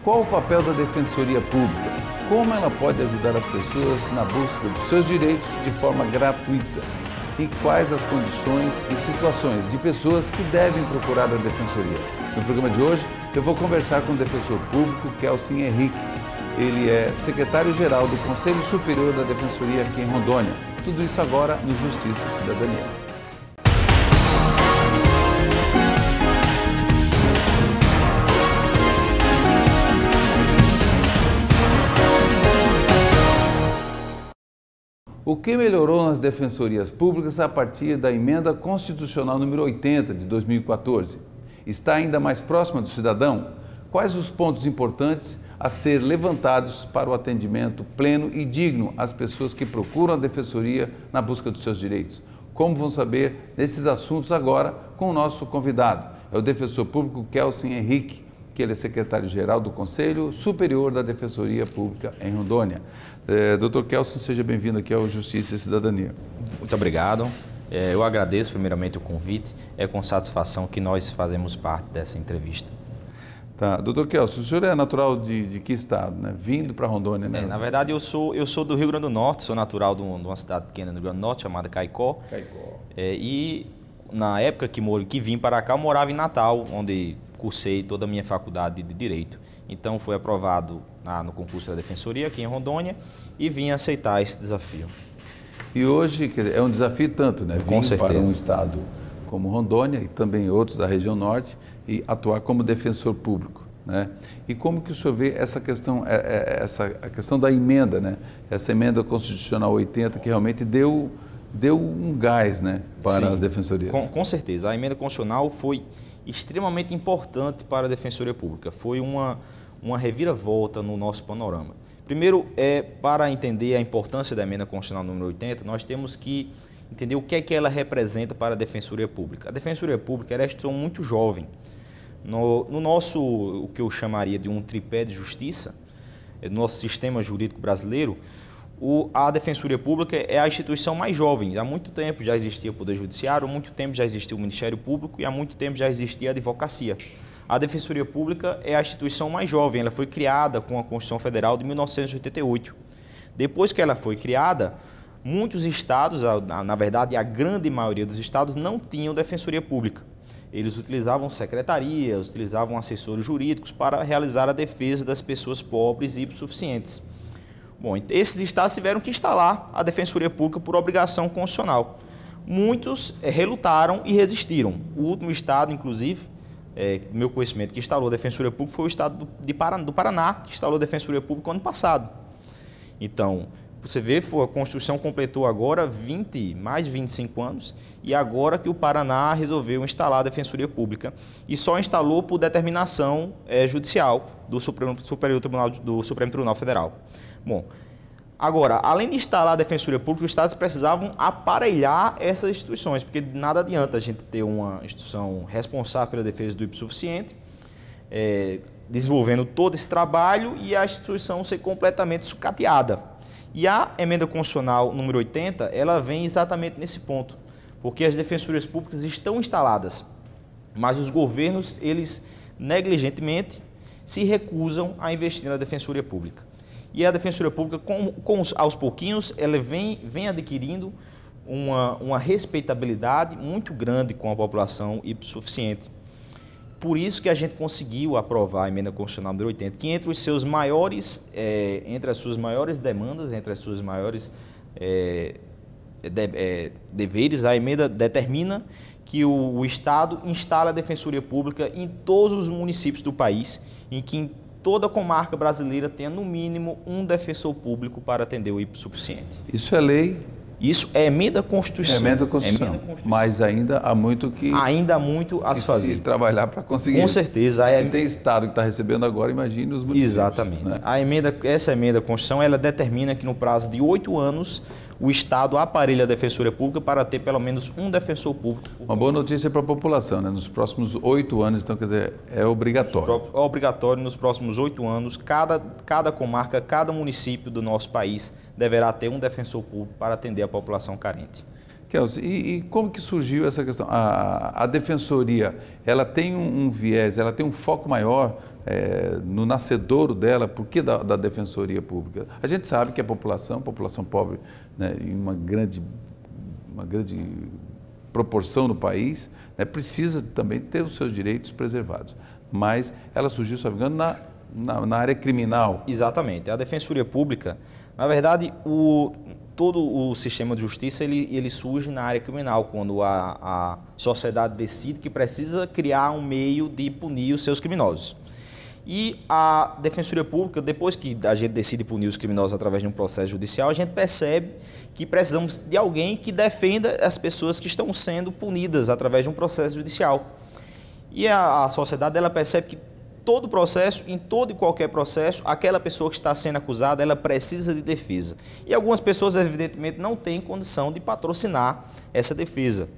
Qual o papel da Defensoria Pública? Como ela pode ajudar as pessoas na busca dos seus direitos de forma gratuita? E quais as condições e situações de pessoas que devem procurar a Defensoria? No programa de hoje, eu vou conversar com o defensor público Kelsen Henrique. Ele é secretário-geral do Conselho Superior da Defensoria aqui em Rondônia. Tudo isso agora no Justiça e Cidadania. O que melhorou nas defensorias públicas a partir da emenda constitucional número 80 de 2014? Está ainda mais próxima do cidadão? Quais os pontos importantes a ser levantados para o atendimento pleno e digno às pessoas que procuram a defensoria na busca dos seus direitos? Como vão saber desses assuntos agora com o nosso convidado? É o defensor público Kelsen Henrique, que ele é secretário-geral do Conselho Superior da Defensoria Pública em Rondônia. Dr. Kelsen, seja bem-vindo aqui ao Justiça e Cidadania. Muito obrigado. Eu agradeço primeiramente o convite. É com satisfação que nós fazemos parte dessa entrevista. Tá. Dr. Kelsen, o senhor é natural de que estado, né? Vindo para Rondônia, né? Na verdade, eu sou do Rio Grande do Norte, sou natural de uma cidade pequena do Rio Grande do Norte, chamada Caicó. E na época que vim para cá, eu morava em Natal, onde cursei toda a minha faculdade de Direito. Então, fui aprovado no concurso da Defensoria aqui em Rondônia e vim aceitar esse desafio. E hoje é um desafio tanto, né? Com certeza. Para um estado como Rondônia e também outros da região norte e atuar como defensor público, né? E como que o senhor vê essa questão, a questão da emenda, né? Essa emenda constitucional 80 que realmente deu um gás, né, para as defensorias. Com certeza. A emenda constitucional foi extremamente importante para a Defensoria Pública. Foi uma reviravolta no nosso panorama. Primeiro, para entender a importância da emenda constitucional número 80, nós temos que entender o que é que ela representa para a Defensoria Pública. A Defensoria Pública é uma instituição muito jovem. No nosso, o que eu chamaria de um tripé de justiça, no nosso sistema jurídico brasileiro, a Defensoria Pública é a instituição mais jovem. Há muito tempo já existia o Poder Judiciário, há muito tempo já existia o Ministério Público e há muito tempo já existia a Advocacia. A Defensoria Pública é a instituição mais jovem, ela foi criada com a Constituição Federal de 1988. Depois que ela foi criada, muitos estados, na verdade a grande maioria dos estados, não tinham Defensoria Pública. Eles utilizavam secretarias, utilizavam assessores jurídicos para realizar a defesa das pessoas pobres e hipossuficientes. Bom, esses estados tiveram que instalar a Defensoria Pública por obrigação constitucional. Muitos relutaram e resistiram. O último estado, inclusive, meu conhecimento, que instalou a Defensoria Pública foi o estado do Paraná, que instalou a Defensoria Pública ano passado. Então, você vê, a Constituição completou agora mais de 25 anos e agora que o Paraná resolveu instalar a Defensoria Pública e só instalou por determinação judicial do Supremo Tribunal Federal. Bom, agora, além de instalar a Defensoria Pública, os estados precisavam aparelhar essas instituições, porque nada adianta a gente ter uma instituição responsável pela defesa do hipossuficiente, desenvolvendo todo esse trabalho e a instituição ser completamente sucateada. E a emenda constitucional número 80, ela vem exatamente nesse ponto, porque as defensorias públicas estão instaladas, mas os governos, eles negligentemente se recusam a investir na Defensoria Pública. E a Defensoria Pública, aos pouquinhos, ela vem adquirindo uma respeitabilidade muito grande com a população hipossuficiente. Por isso que a gente conseguiu aprovar a emenda constitucional número 80, que entre as suas maiores demandas, entre as suas maiores deveres, a emenda determina que o Estado instala a Defensoria Pública em todos os municípios do país, em que toda a comarca brasileira tenha no mínimo um defensor público para atender o hipossuficiente. Isso é lei? Isso é emenda constitucional. Emenda constitucional. Mas ainda há muito a se fazer. Se trabalhar para conseguir. Com certeza. Se tem estado que está recebendo agora, imagine os municípios. Exatamente. Né? Essa emenda Constituição, ela determina que no prazo de 8 anos o Estado aparelha a Defensoria Pública para ter pelo menos um defensor público. Uma boa notícia para a população, né? Nos próximos 8 anos, então, quer dizer, é obrigatório. É obrigatório nos próximos 8 anos, cada comarca, cada município do nosso país deverá ter um defensor público para atender a população carente. Kelsen, e como que surgiu essa questão? A Defensoria, ela tem um viés, ela tem um foco maior no nascedouro dela, por que da Defensoria Pública? A gente sabe que a população pobre, né, em uma grande proporção no país, né, precisa também ter os seus direitos preservados. Mas ela surgiu, se não me engano, na área criminal. Exatamente. A Defensoria Pública, na verdade, todo o sistema de justiça ele surge na área criminal, quando a sociedade decide que precisa criar um meio de punir os seus criminosos. E a Defensoria Pública, depois que a gente decide punir os criminosos através de um processo judicial, a gente percebe que precisamos de alguém que defenda as pessoas que estão sendo punidas através de um processo judicial. E a sociedade ela percebe que todo processo, em todo e qualquer processo, aquela pessoa que está sendo acusada, ela precisa de defesa. E algumas pessoas, evidentemente, não têm condição de patrocinar essa defesa.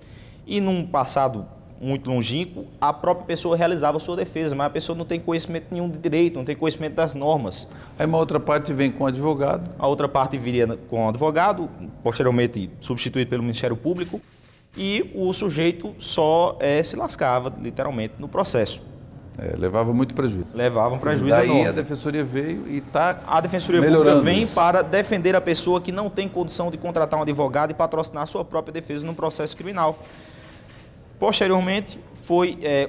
E num passado muito longínquo, a própria pessoa realizava a sua defesa, mas a pessoa não tem conhecimento nenhum de direito, não tem conhecimento das normas. Aí uma outra parte vem com o advogado. A outra parte viria com o advogado, posteriormente substituído pelo Ministério Público, e o sujeito só se lascava, literalmente, no processo. Levava muito prejuízo. Levava um prejuízo enorme. enorme. A Defensoria veio e está A Defensoria Pública vem para defender a pessoa que não tem condição de contratar um advogado e patrocinar a sua própria defesa no processo criminal. Posteriormente,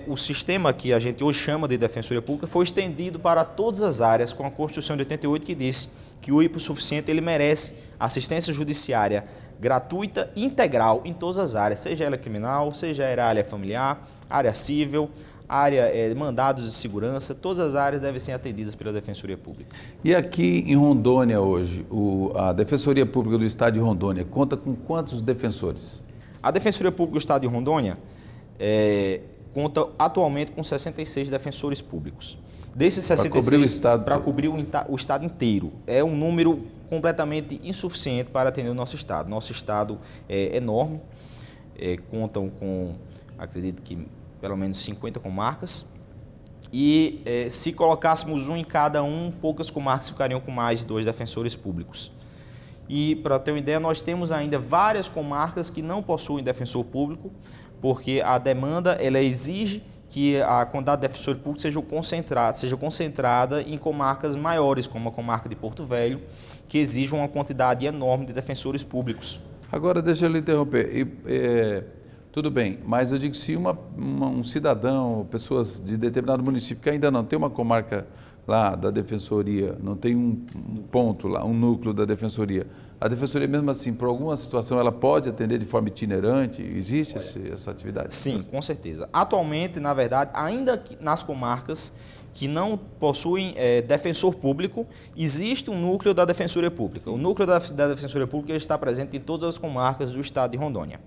o sistema que a gente hoje chama de Defensoria Pública foi estendido para todas as áreas com a Constituição de 88, que disse que o hipossuficiente ele merece assistência judiciária gratuita e integral em todas as áreas, seja ela criminal, seja ela área familiar, área civil, área mandados de segurança, todas as áreas devem ser atendidas pela Defensoria Pública. E aqui em Rondônia hoje, a Defensoria Pública do Estado de Rondônia conta com quantos defensores? A Defensoria Pública do Estado de Rondônia conta atualmente com 66 defensores públicos. Desses 66, para cobrir o Estado inteiro. É um número completamente insuficiente para atender o nosso Estado. Nosso Estado é enorme, contam com, acredito que, pelo menos 50 comarcas. E se colocássemos um em cada poucas comarcas ficariam com mais de 2 defensores públicos. E, para ter uma ideia, nós temos ainda várias comarcas que não possuem defensor público, porque a demanda ela exige que a quantidade de defensores públicos seja concentrada em comarcas maiores, como a comarca de Porto Velho, que exige uma quantidade enorme de defensores públicos. Agora, deixa eu lhe interromper. Tudo bem, mas eu digo, se um cidadão, pessoas de determinado município que ainda não tem uma comarca lá da Defensoria, não tem um ponto lá, um núcleo da Defensoria, a Defensoria mesmo assim, por alguma situação, ela pode atender de forma itinerante? Existe essa atividade? Sim, com certeza. Atualmente, na verdade, ainda nas comarcas que não possuem defensor público, existe um núcleo da Defensoria Pública. O núcleo da Defensoria Pública está presente em todas as comarcas do Estado de Rondônia,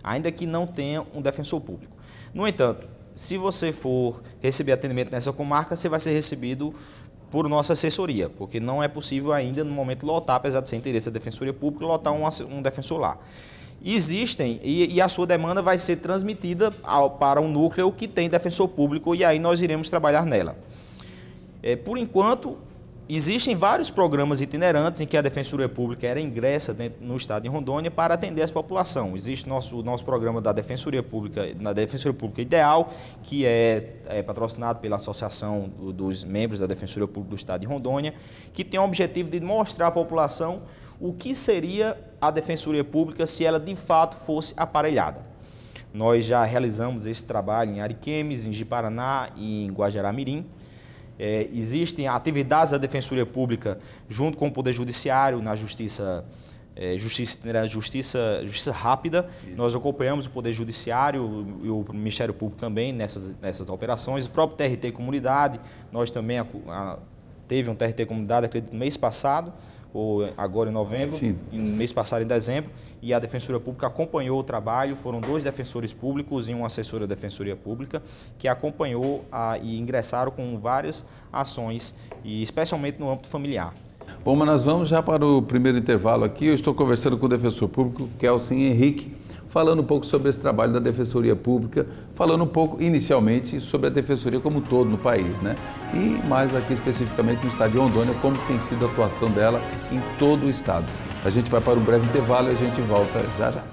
ainda que não tenha um defensor público. No entanto, se você for receber atendimento nessa comarca, você vai ser recebido por nossa assessoria, porque não é possível ainda, no momento, lotar, apesar de ser interesse da Defensoria Pública, lotar um defensor lá. Existem, e a sua demanda vai ser transmitida para um núcleo que tem defensor público, e aí nós iremos trabalhar nela. Por enquanto, existem vários programas itinerantes em que a Defensoria Pública ingressa no Estado de Rondônia para atender essa população. Existe o nosso programa da Defensoria Pública, na Defensoria Pública Ideal, que é patrocinado pela Associação dos Membros da Defensoria Pública do Estado de Rondônia, que tem o objetivo de mostrar à população o que seria a Defensoria Pública se ela de fato fosse aparelhada. Nós já realizamos esse trabalho em Ariquemes, em Ji-Paraná e em Guajará-Mirim. Existem atividades da Defensoria Pública junto com o Poder Judiciário na Justiça Rápida. Isso. Nós acompanhamos o Poder Judiciário e o Ministério Público também nessas operações. O próprio TRT Comunidade, nós também teve um TRT Comunidade, acredito, no mês passado, ou agora em novembro, no mês passado em dezembro, e a Defensoria Pública acompanhou o trabalho. Foram 2 defensores públicos e um assessor da Defensoria Pública que acompanhou e ingressaram com várias ações, e especialmente no âmbito familiar. Bom, mas nós vamos já para o primeiro intervalo aqui. Eu estou conversando com o defensor público, Kelsen Henrique, falando um pouco sobre esse trabalho da Defensoria Pública, falando um pouco inicialmente sobre a Defensoria como um todo no país, né? E mais aqui especificamente no estado de Rondônia, como tem sido a atuação dela em todo o estado. A gente vai para um breve intervalo e a gente volta já já.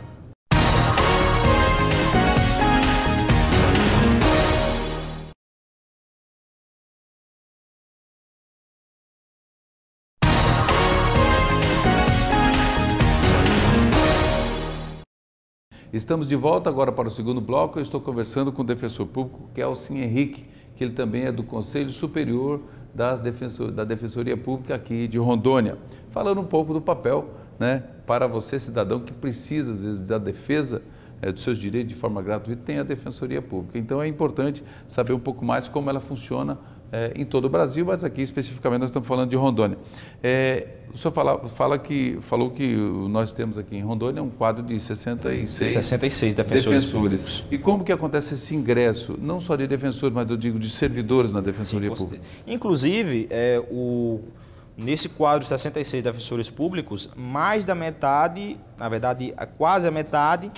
Estamos de volta agora para o segundo bloco. Eu estou conversando com o defensor público Kelsin Henrique, que ele também é do Conselho Superior da Defensoria Pública aqui de Rondônia, falando um pouco do papel, né, para você, cidadão, que precisa, às vezes, da defesa dos seus direitos de forma gratuita, tem a Defensoria Pública. Então, é importante saber um pouco mais como ela funciona em todo o Brasil, mas aqui, especificamente, nós estamos falando de Rondônia. O senhor falou que nós temos aqui em Rondônia um quadro de 66 defensores. E como que acontece esse ingresso, não só de defensores, mas eu digo de servidores na Defensoria Pública? Inclusive, nesse quadro de 66 defensores públicos, mais da metade, na verdade, quase a metade,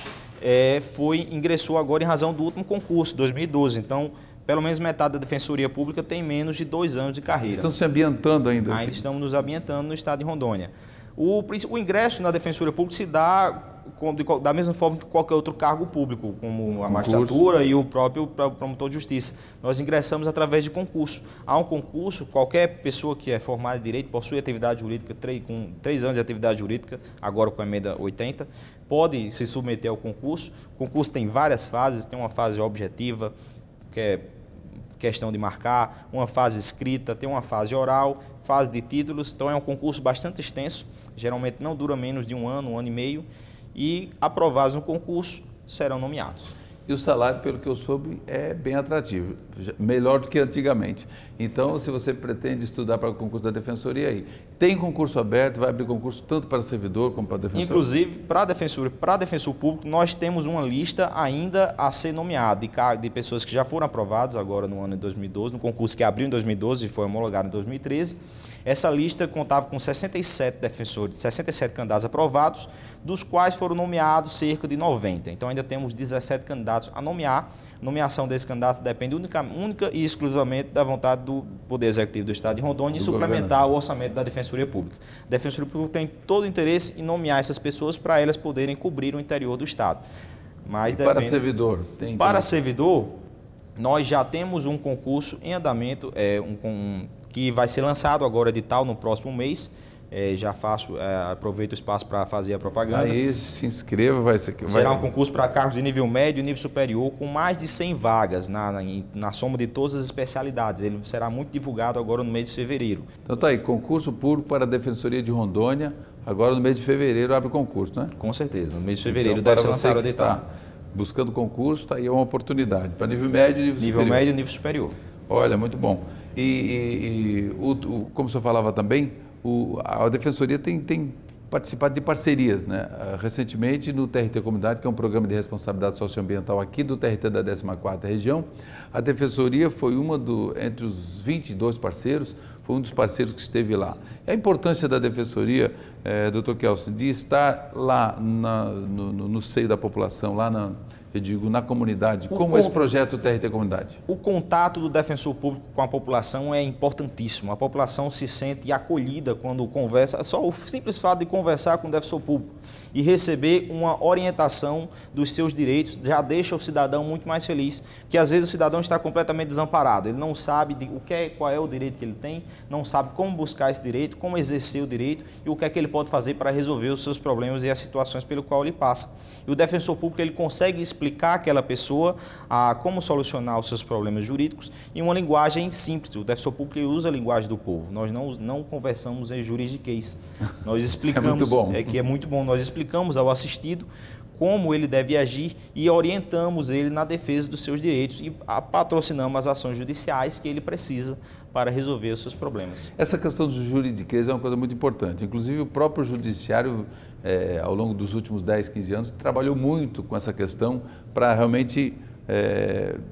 ingressou agora em razão do último concurso, 2012. Então, pelo menos metade da Defensoria Pública tem menos de 2 anos de carreira. Estão se ambientando ainda? Ainda estamos nos ambientando no estado de Rondônia. O ingresso na Defensoria Pública se dá da mesma forma que qualquer outro cargo público, como a magistratura e o próprio promotor de justiça. Nós ingressamos através de concurso. Há um concurso, qualquer pessoa que é formada em direito, possui atividade jurídica, com 3 anos de atividade jurídica, agora com a emenda 80, pode se submeter ao concurso. O concurso tem várias fases, tem uma fase objetiva, que é questão de marcar, uma fase escrita, tem uma fase oral, fase de títulos. Então é um concurso bastante extenso, geralmente não dura menos de um ano e meio, e aprovados no concurso serão nomeados. E o salário, pelo que eu soube, é bem atrativo, melhor do que antigamente. Então, se você pretende estudar para o concurso da Defensoria, aí tem concurso aberto, vai abrir concurso tanto para servidor como para defensor? Inclusive, para defensor público, nós temos uma lista ainda a ser nomeada de pessoas que já foram aprovadas agora no ano de 2012, no concurso que abriu em 2012 e foi homologado em 2013. Essa lista contava com 67 defensores, 67 candidatos aprovados, dos quais foram nomeados cerca de 90. Então, ainda temos 17 candidatos a nomear. A nomeação desses candidatos depende única e exclusivamente da vontade do Poder Executivo do Estado de Rondônia e suplementar o orçamento da Defensoria Pública. A Defensoria Pública tem todo o interesse em nomear essas pessoas para elas poderem cobrir o interior do Estado. Mas para servidor? Para servidor, nós já temos um concurso em andamento, que vai ser lançado agora edital no próximo mês. Aproveito o espaço para fazer a propaganda. Aí se inscreva, será um concurso para cargos de nível médio e nível superior, com mais de 100 vagas na soma de todas as especialidades. Ele será muito divulgado agora no mês de fevereiro. Então tá aí, concurso público para a Defensoria de Rondônia, agora no mês de fevereiro abre o concurso, né? Com certeza, no mês de fevereiro então, deve ser lançado o edital. Buscando concurso, está aí uma oportunidade para nível médio e nível superior. Nível médio e nível superior. Olha, muito bom. Como o senhor falava também, a Defensoria tem participado de parcerias, né? Recentemente, no TRT Comunidade, que é um programa de responsabilidade socioambiental aqui do TRT da 14ª Região, a Defensoria foi entre os 22 parceiros, foi um dos parceiros que esteve lá. E a importância da Defensoria, doutor Kelsin, de estar lá no seio da população, lá na comunidade, como esse projeto TRT Comunidade? O contato do defensor público com a população é importantíssimo. A população se sente acolhida quando conversa, só o simples fato de conversar com o defensor público e receber uma orientação dos seus direitos já deixa o cidadão muito mais feliz, porque às vezes o cidadão está completamente desamparado, ele não sabe qual é o direito que ele tem, não sabe como buscar esse direito, como exercer o direito e o que é que ele pode fazer para resolver os seus problemas e as situações pelo qual ele passa. E o defensor público ele consegue explicar àquela pessoa como solucionar os seus problemas jurídicos em uma linguagem simples. O defensor público usa a linguagem do povo. Nós não conversamos em juridiquês. Nós explicamos, isso é muito bom. Que é muito bom. Nós explicamos ao assistido como ele deve agir e orientamos ele na defesa dos seus direitos e patrocinamos as ações judiciais que ele precisa para resolver os seus problemas. Essa questão do juridiquês é uma coisa muito importante. Inclusive, o próprio judiciário, ao longo dos últimos 10, 15 anos, trabalhou muito com essa questão para realmente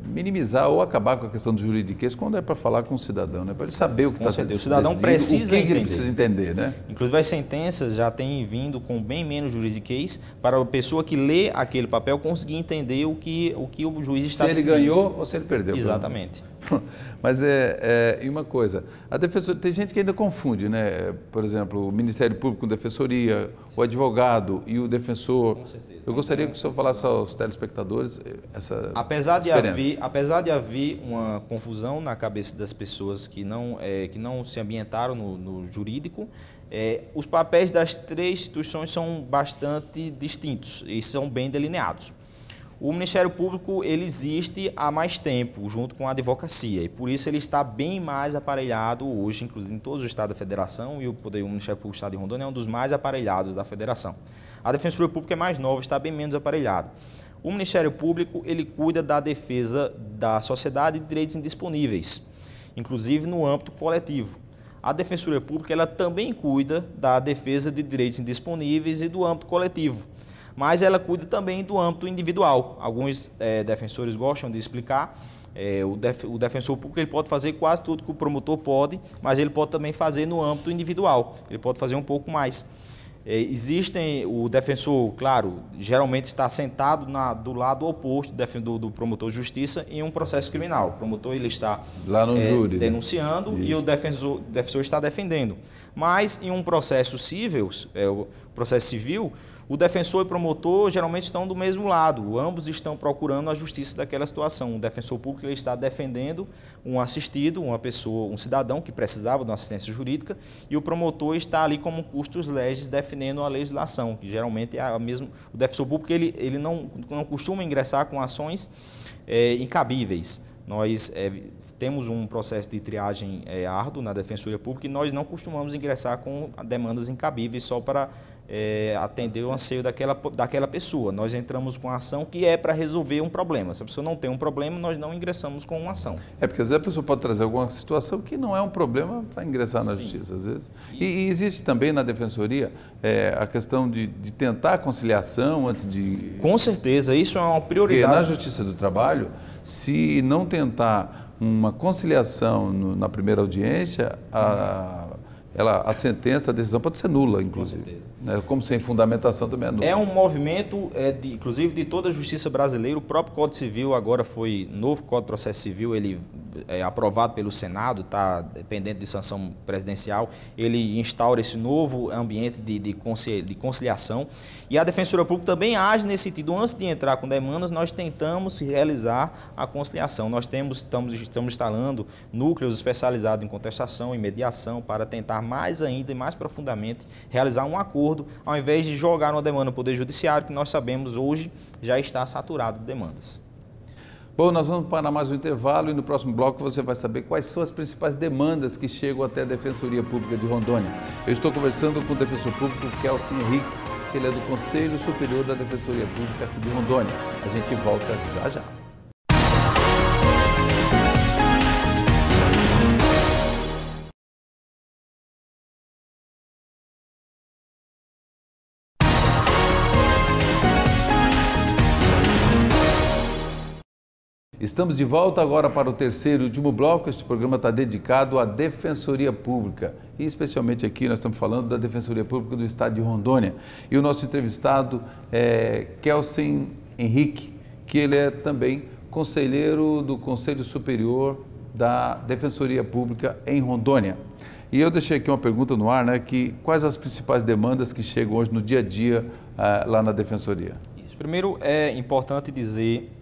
minimizar ou acabar com a questão do juridiquês quando é para falar com o cidadão, né? Para ele saber o que está sendo decidido, o cidadão precisa ele precisa entender, né? Inclusive as sentenças já têm vindo com bem menos juridiquês para a pessoa que lê aquele papel conseguir entender o que o juiz está decidindo. Se ele ganhou ou se ele perdeu. Exatamente. Mas e uma coisa, a defensoria, tem gente que ainda confunde, né? Por exemplo, o Ministério Público com a Defensoria, o advogado e o defensor. Com certeza. Eu gostaria que o senhor falasse aos telespectadores essa apesar de diferença. Apesar de haver uma confusão na cabeça das pessoas que não se ambientaram no jurídico, Os papéis das três instituições são bastante distintos e são bem delineados. O Ministério Público ele existe há mais tempo, junto com a advocacia, e por isso ele está bem mais aparelhado hoje, inclusive em todos os estados da federação, e o Ministério Público do Estado de Rondônia é um dos mais aparelhados da federação. A Defensoria Pública é mais nova, está bem menos aparelhado. O Ministério Público ele cuida da defesa da sociedade de direitos indisponíveis, inclusive no âmbito coletivo. A Defensoria Pública ela também cuida da defesa de direitos indisponíveis e do âmbito coletivo, mas ela cuida também do âmbito individual. Alguns defensores gostam de explicar, o defensor público ele pode fazer quase tudo que o promotor pode, mas ele pode também fazer no âmbito individual, ele pode fazer um pouco mais. O defensor, claro, geralmente está sentado do lado oposto do promotor de justiça em um processo criminal. O promotor ele está lá no júri, denunciando, né? E o defensor está defendendo. Mas em um processo civil, o defensor e o promotor geralmente estão do mesmo lado, ambos estão procurando a justiça daquela situação. O defensor público ele está defendendo um assistido, uma pessoa, um cidadão que precisava de uma assistência jurídica, e o promotor está ali como custos legis defendendo a legislação, que geralmente é o defensor público ele não costuma ingressar com ações incabíveis. Nós temos um processo de triagem árduo na Defensoria Pública e nós não costumamos ingressar com demandas incabíveis só para atender o anseio daquela pessoa. Nós entramos com a ação que é para resolver um problema. Se a pessoa não tem um problema, nós não ingressamos com uma ação. Porque às vezes a pessoa pode trazer alguma situação que não é um problema para ingressar na justiça, às vezes. E existe também na Defensoria a questão de tentar a conciliação antes de... Com certeza, isso é uma prioridade. Porque na Justiça do Trabalho, se não tentar uma conciliação na primeira audiência, a sentença, a decisão pode ser nula, inclusive. Né? Como sem fundamentação também é nula. É um movimento, inclusive, de toda a justiça brasileira. O próprio Código Civil agora novo Código de Processo Civil, ele é aprovado pelo Senado, está dependente de sanção presidencial. Ele instaura esse novo ambiente de conciliação. E a Defensoria Pública também age nesse sentido. Antes de entrar com demandas, nós tentamos realizar a conciliação. Nós estamos instalando núcleos especializados em contestação e mediação para tentar mais ainda e mais profundamente realizar um acordo, ao invés de jogar uma demanda no Poder Judiciário, que nós sabemos hoje já está saturado de demandas. Bom, nós vamos para mais um intervalo e no próximo bloco você vai saber quais são as principais demandas que chegam até a Defensoria Pública de Rondônia. Eu estou conversando com o defensor público Kelson Henrique, que ele é do Conselho Superior da Defensoria Pública aqui de Rondônia. A gente volta já já. Estamos de volta agora para o terceiro e último bloco. Este programa está dedicado à Defensoria Pública e especialmente aqui nós estamos falando da Defensoria Pública do Estado de Rondônia. E o nosso entrevistado é Kelson Henrique, que ele é também conselheiro do Conselho Superior da Defensoria Pública em Rondônia. E eu deixei aqui uma pergunta no ar, né, que quais as principais demandas que chegam hoje no dia a dia lá na Defensoria? Primeiro, é importante dizer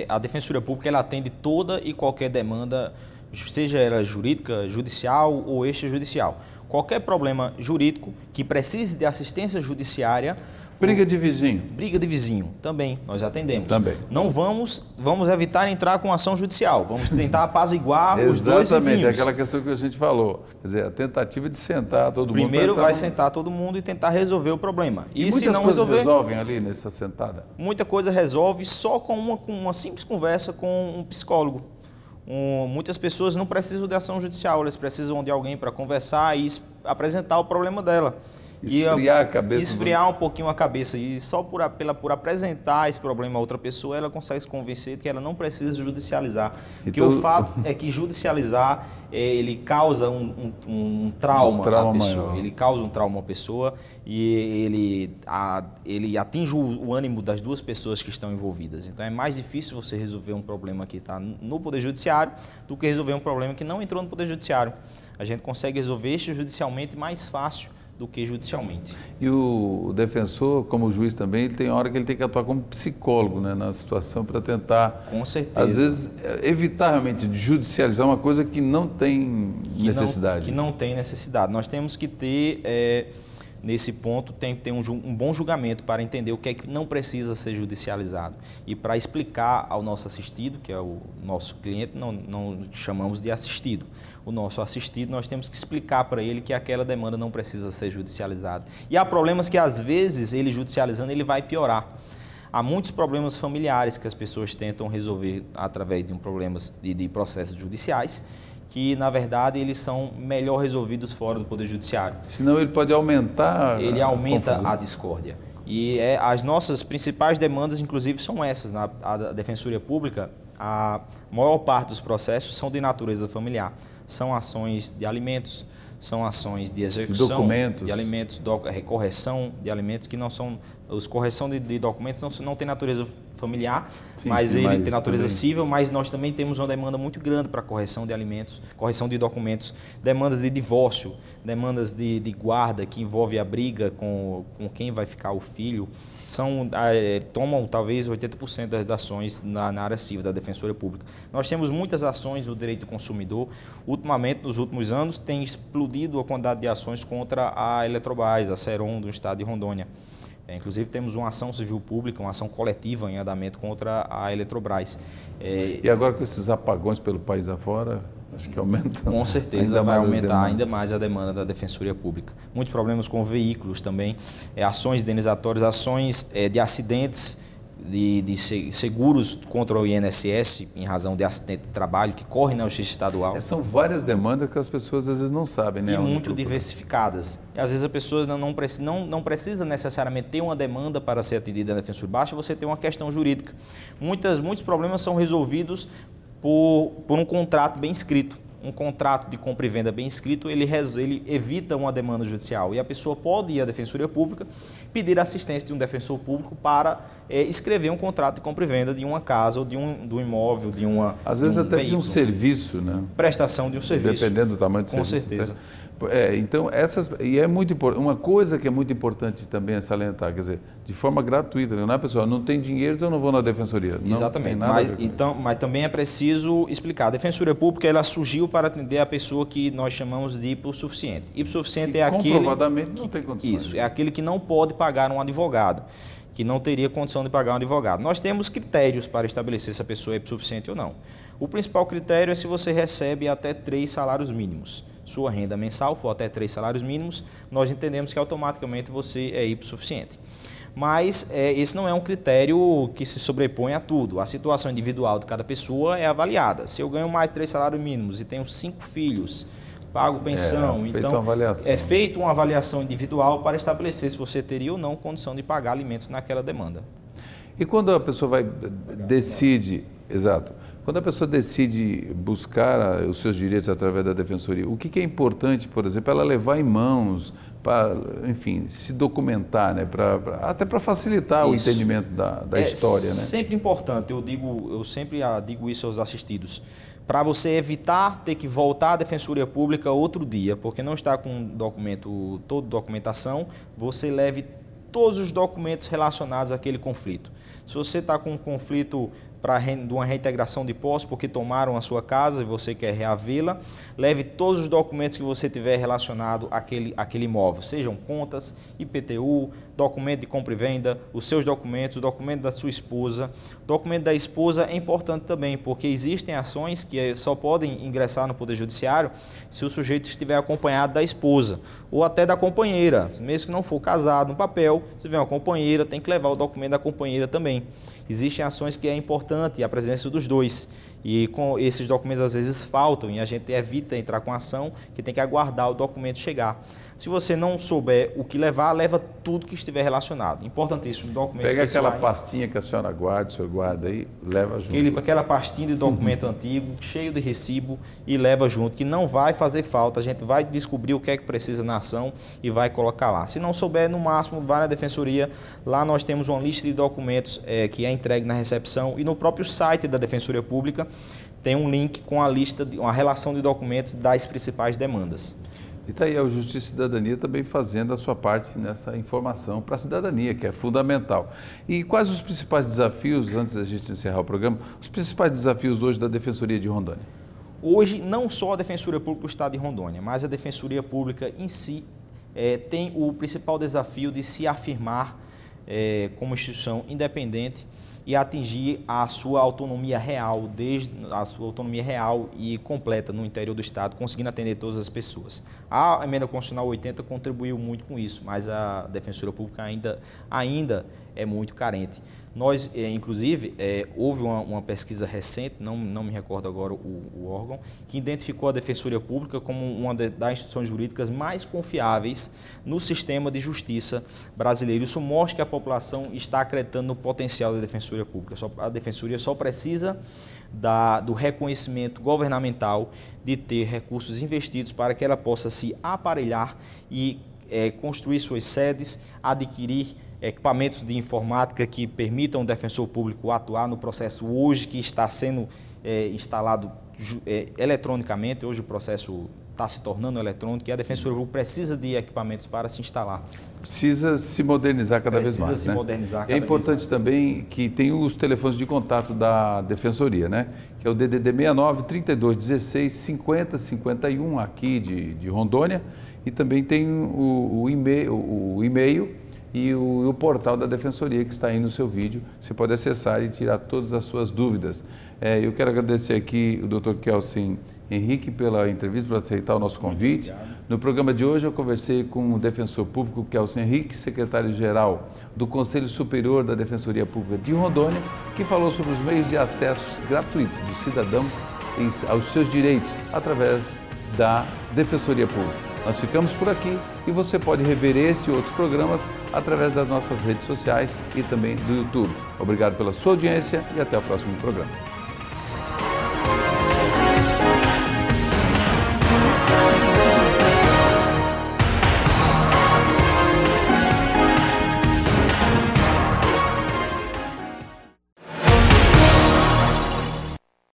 a Defensoria Pública ela atende toda e qualquer demanda, seja ela jurídica, judicial ou extrajudicial. Qualquer problema jurídico que precise de assistência judiciária. Briga de vizinho. Briga de vizinho, também, nós atendemos. Também. Não vamos evitar entrar com ação judicial, vamos tentar apaziguar os dois vizinhos. Exatamente, é aquela questão que a gente falou. Quer dizer, a tentativa de sentar todo mundo. Primeiro vai sentar todo mundo e tentar resolver o problema. E muitas se não coisas resolvem ali nessa sentada? Muita coisa resolve só com uma simples conversa com um psicólogo. Muitas pessoas não precisam de ação judicial, elas precisam de alguém para conversar e apresentar o problema dela. Esfriar a cabeça. Esfriar um pouquinho a cabeça. E só por apresentar esse problema a outra pessoa, ela consegue se convencer de que ela não precisa judicializar. Porque o fato é que judicializar, ele causa um trauma à pessoa. Maior. Ele causa um trauma à pessoa e ele atinge o ânimo das duas pessoas que estão envolvidas. Então é mais difícil você resolver um problema que está no Poder Judiciário do que resolver um problema que não entrou no Poder Judiciário. A gente consegue resolver extrajudicialmente mais fácil do que judicialmente. E o defensor, como juiz também, ele tem hora que ele tem que atuar como psicólogo, né, na situação para tentar, com certeza, às vezes, evitar realmente de judicializar uma coisa que não tem necessidade. Que não tem necessidade. Nós temos que ter, nesse ponto, tem que ter um bom julgamento para entender o que é que não precisa ser judicializado. E para explicar ao nosso assistido, que é o nosso cliente, não chamamos de assistido. O nosso assistido, nós temos que explicar para ele que aquela demanda não precisa ser judicializada. E há problemas que, às vezes, ele judicializando, ele vai piorar. Há muitos problemas familiares que as pessoas tentam resolver através de problemas de processos judiciais, que, na verdade, eles são melhor resolvidos fora do Poder Judiciário. Senão ele pode aumentar Ele aumenta a discórdia. E as nossas principais demandas, inclusive, são essas. Na Defensoria Pública, a maior parte dos processos são de natureza familiar. São ações de alimentos, são ações de execução de alimentos, correção de alimentos que não são... Correção de documentos não tem natureza familiar, mas ele tem natureza também civil, mas nós também temos uma demanda muito grande para correção de alimentos, correção de documentos, demandas de divórcio, demandas de guarda, que envolve a briga com quem vai ficar o filho. Tomam talvez 80% das ações na área civil da Defensoria Pública. Nós temos muitas ações no direito do consumidor. Ultimamente, nos últimos anos, tem explodido a quantidade de ações contra a Eletrobras, a Ceron do estado de Rondônia. Inclusive, temos uma ação civil pública, uma ação coletiva em andamento contra a Eletrobras. E agora com esses apagões pelo país afora, acho que aumenta. Com certeza vai aumentar ainda mais a demanda da Defensoria Pública. Muitos problemas com veículos também, ações indenizatórias, ações de acidentes, de seguros contra o INSS em razão de acidente de trabalho que corre na Justiça Estadual. São várias demandas que as pessoas às vezes não sabem, né? E muito diversificadas. E, às vezes a pessoa não precisa necessariamente ter uma demanda para ser atendida na Defensoria. Basta você ter uma questão jurídica. Muitos problemas são resolvidos por um contrato bem escrito. Um contrato de compra e venda bem escrito, ele evita uma demanda judicial. E a pessoa pode ir à Defensoria Pública, pedir assistência de um defensor público para escrever um contrato de compra e venda de uma casa ou de um imóvel, de uma às vezes até veículo. De um serviço, né? Prestação de um serviço. Dependendo do tamanho do serviço. Com certeza. Então, e é muito importante, uma coisa que é muito importante também é salientar, quer dizer, de forma gratuita, não é, pessoal? Não tem dinheiro, então eu não vou na Defensoria. Exatamente, mas também é preciso explicar. A Defensoria Pública, ela surgiu para atender a pessoa que nós chamamos de hipossuficiente. Hipossuficiente que é aquele... comprovadamente não tem condições. Isso, é aquele que não pode pagar um advogado, que não teria condição de pagar um advogado. Nós temos critérios para estabelecer se a pessoa é hipossuficiente ou não. O principal critério é se você recebe até 3 salários mínimos. Sua renda mensal for até 3 salários mínimos, nós entendemos que automaticamente você é hipossuficiente. Mas esse não é um critério que se sobrepõe a tudo. A situação individual de cada pessoa é avaliada. Se eu ganho mais de 3 salários mínimos e tenho 5 filhos, pago pensão, então é feita uma avaliação individual para estabelecer se você teria ou não condição de pagar alimentos naquela demanda. E quando a pessoa decide, exato, quando a pessoa decide buscar os seus direitos através da Defensoria, o que é importante, por exemplo, ela levar em mãos, para, enfim, se documentar, né, até para facilitar o entendimento da história, né? É sempre importante, eu sempre digo isso aos assistidos, para você evitar ter que voltar à Defensoria Pública outro dia, porque não está com toda documentação, você leve todos os documentos relacionados àquele conflito. Se você está com um conflito de uma reintegração de posse porque tomaram a sua casa e você quer reavê-la, leve todos os documentos que você tiver relacionado àquele imóvel, sejam contas, IPTU, documento de compra e venda, os seus documentos, o documento da sua esposa. O documento da esposa é importante também, porque existem ações que só podem ingressar no Poder Judiciário se o sujeito estiver acompanhado da esposa ou até da companheira, mesmo que não for casado no papel, se tiver uma companheira, tem que levar o documento da companheira também. Existem ações que é importante a presença dos dois e com esses documentos às vezes faltam e a gente evita entrar com ação que tem que aguardar o documento chegar. Se você não souber o que levar, leva tudo que estiver relacionado. Importantíssimo, documentos pessoais. Pega aquela pastinha que a senhora guarda, o senhor guarda aí, leva junto. Aquela pastinha de documento antigo, cheio de recibo e leva junto, que não vai fazer falta. A gente vai descobrir o que é que precisa na ação e vai colocar lá. Se não souber, no máximo, vai na Defensoria. Lá nós temos uma lista de documentos que é entregue na recepção e no próprio site da Defensoria Pública tem um link com a lista, uma relação de documentos das principais demandas. E está aí a Justiça e Cidadania também fazendo a sua parte nessa informação para a cidadania, que é fundamental. E quais os principais desafios, antes da gente encerrar o programa, os principais desafios hoje da Defensoria de Rondônia? Hoje, não só a Defensoria Pública do Estado de Rondônia, mas a Defensoria Pública em si tem o principal desafio de se afirmar como instituição independente e atingir a sua autonomia real, desde a sua autonomia real e completa no interior do Estado, conseguindo atender todas as pessoas. A Emenda Constitucional 80 contribuiu muito com isso, mas a Defensoria Pública ainda é muito carente. Nós, inclusive, houve uma pesquisa recente, não me recordo agora o órgão, que identificou a Defensoria Pública como uma das instituições jurídicas mais confiáveis no sistema de justiça brasileiro. Isso mostra que a população está acreditando no potencial da Defensoria Pública. A Defensoria só precisa do reconhecimento governamental de ter recursos investidos para que ela possa se aparelhar e construir suas sedes, adquirir equipamentos de informática que permitam o defensor público atuar no processo hoje que está sendo instalado eletronicamente. Hoje o processo está se tornando eletrônico e a Defensoria Pública precisa de equipamentos para se instalar. Precisa se modernizar cada vez mais. Precisa se modernizar cada vez mais. É importante também que tem os telefones de contato da Defensoria, né? Que é o DDD 69 32 16 50 51 aqui de Rondônia, e também tem o e-mail e o portal da Defensoria que está aí no seu vídeo. Você pode acessar e tirar todas as suas dúvidas. Eu quero agradecer aqui o Dr. Kelsen Henrique pela entrevista, por aceitar o nosso convite. No programa de hoje eu conversei com o defensor público Kelsen Henrique, secretário-geral do Conselho Superior da Defensoria Pública de Rondônia, que falou sobre os meios de acesso gratuito do cidadão aos seus direitos através da Defensoria Pública. Nós ficamos por aqui e você pode rever este e outros programas através das nossas redes sociais e também do YouTube. Obrigado pela sua audiência e até o próximo programa.